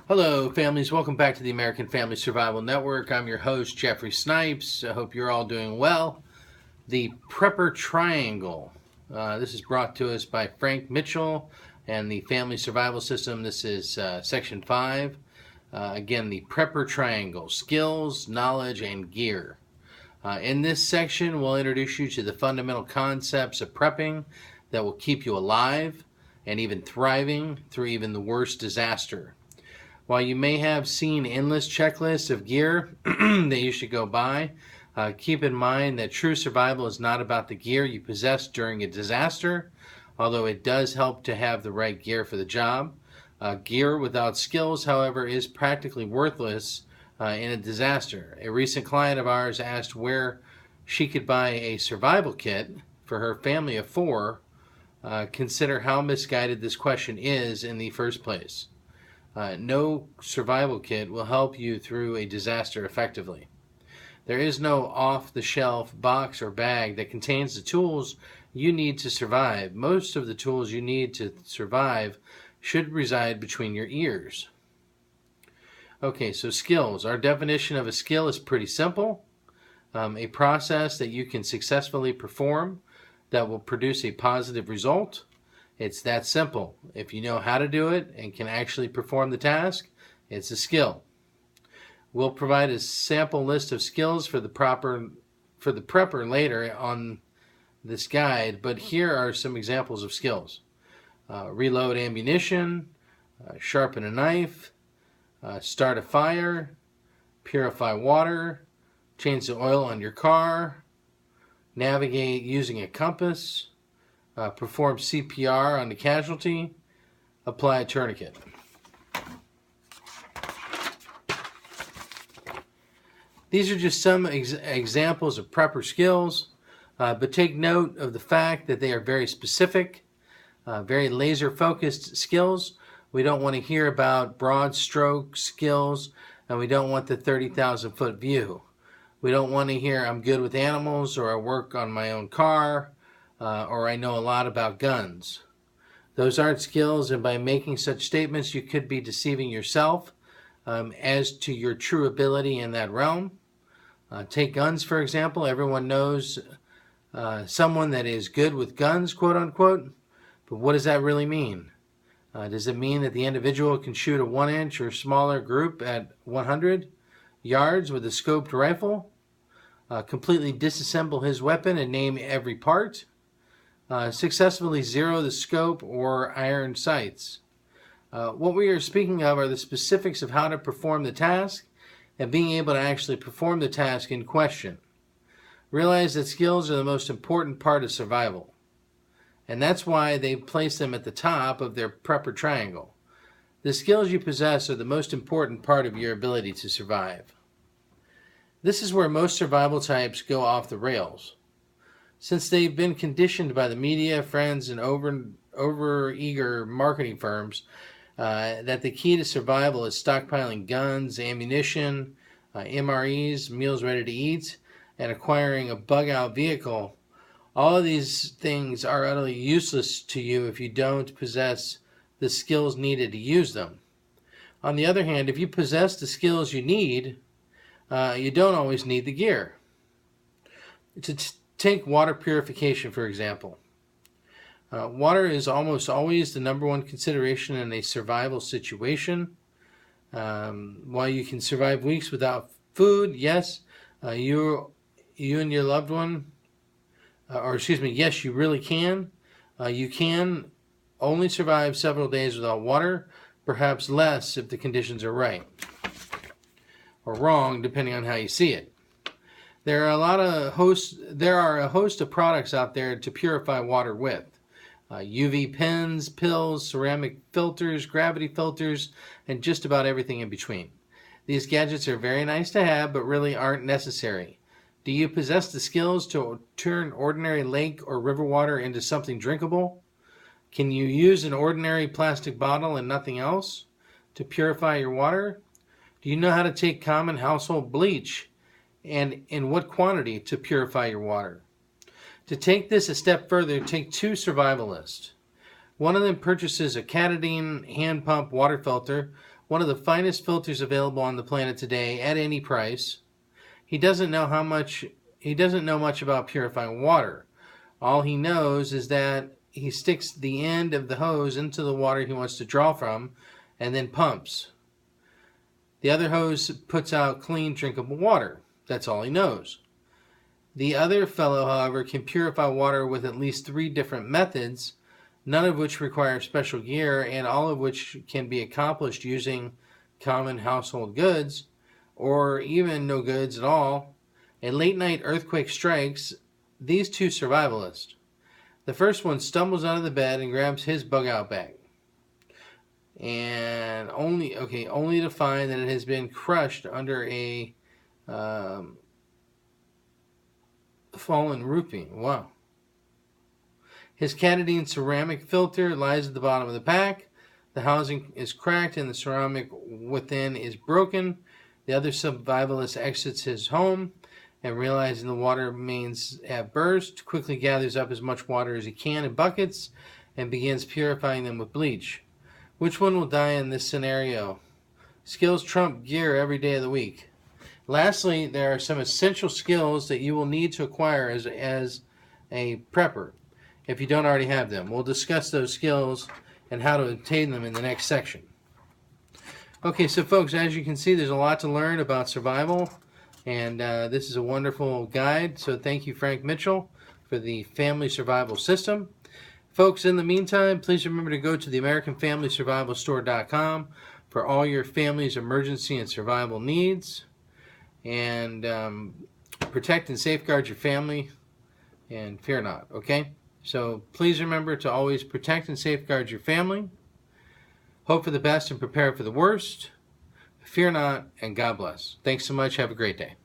Hello, families. Welcome back to the American Family Survival Network. I'm your host, Jeffrey Snipes. I hope you're all doing well. The Prepper Triangle. This is brought to us by Frank Mitchell and the Family Survival System. This is Section 5. Again, the Prepper Triangle, skills, knowledge, and gear. In this section, we'll introduce you to the fundamental concepts of prepping that will keep you alive and even thriving through even the worst disaster. While you may have seen endless checklists of gear that you should go buy, keep in mind that true survival is not about the gear you possess during a disaster, although it does help to have the right gear for the job. Gear without skills, however, is practically worthless in a disaster. A recent client of ours asked where she could buy a survival kit for her family of 4. Consider how misguided this question is in the first place. No survival kit will help you through a disaster effectively. There is no off-the-shelf box or bag that contains the tools you need to survive. Most of the tools you need to survive should reside between your ears. Okay, so skills. Our definition of a skill is pretty simple. A process that you can successfully perform that will produce a positive result. It's that simple. If you know how to do it and can actually perform the task, it's a skill. We'll provide a sample list of skills for the prepper later on this guide, but here are some examples of skills. Reload ammunition, sharpen a knife, start a fire, purify water, change the oil on your car, navigate using a compass, perform CPR on the casualty, apply a tourniquet. These are just some examples of prepper skills, but take note of the fact that they are very specific, very laser-focused skills. We don't want to hear about broad stroke skills, and we don't want the 30,000-foot view. We don't want to hear I'm good with animals, or I work on my own car, or I know a lot about guns. Those aren't skills, and by making such statements, you could be deceiving yourself as to your true ability in that realm. Take guns, for example. Everyone knows someone that is good with guns, quote unquote, but what does that really mean? Does it mean that the individual can shoot a 1-inch or smaller group at 100 yards with a scoped rifle, completely disassemble his weapon and name every part, successfully zero the scope or iron sights? What we are speaking of are the specifics of how to perform the task and being able to actually perform the task in question. Realize that skills are the most important part of survival, and that's why they place them at the top of their prepper triangle. The skills you possess are the most important part of your ability to survive. This is where most survival types go off the rails. Since they've been conditioned by the media, friends, and over-eager marketing firms that the key to survival is stockpiling guns, ammunition, MREs, meals ready to eat, and acquiring a bug-out vehicle, all of these things are utterly useless to you if you don't possess the skills needed to use them. On the other hand, if you possess the skills you need, you don't always need the gear. Take water purification, for example. Water is almost always the number one consideration in a survival situation. While you can survive weeks without food, yes, you and your loved one, yes, you really can. You can only survive several days without water, perhaps less if the conditions are right or wrong, depending on how you see it. There are a host of products out there to purify water with. UV pens, pills, ceramic filters, gravity filters, and just about everything in between. These gadgets are very nice to have, but really aren't necessary. Do you possess the skills to turn ordinary lake or river water into something drinkable? Can you use an ordinary plastic bottle and nothing else to purify your water? Do you know how to take common household bleach and in what quantity to purify your water? To take this a step further, take 2 survivalists. One of them purchases a Katadyn hand pump water filter, one of the finest filters available on the planet today at any price. He doesn't know much about purifying water. All he knows is that he sticks the end of the hose into the water he wants to draw from and then pumps. The other hose puts out clean, drinkable water. That's all he knows. The other fellow, however, can purify water with at least 3 different methods, none of which require special gear, and all of which can be accomplished using common household goods, or even no goods at all. A late-night earthquake strikes these 2 survivalists. The first one stumbles out of the bed and grabs his bug-out bag, and only to find that it has been crushed under a fallen roofing. Wow. His Catadine ceramic filter lies at the bottom of the pack. The housing is cracked and the ceramic within is broken. The other survivalist exits his home and, realizing the water mains have burst, quickly gathers up as much water as he can in buckets and begins purifying them with bleach. Which one will die in this scenario? Skills trump gear every day of the week. Lastly, there are some essential skills that you will need to acquire as a prepper if you don't already have them. We'll discuss those skills and how to obtain them in the next section. Okay, so folks, as you can see, there's a lot to learn about survival, and this is a wonderful guide. So thank you, Frank Mitchell, for the Family Survival System. Folks, in the meantime, please remember to go to the AmericanFamilySurvivalStore.com for all your family's emergency and survival needs, and protect and safeguard your family, and fear not, okay? So please remember to always protect and safeguard your family, hope for the best and prepare for the worst, fear not, and God bless. Thanks so much. Have a great day.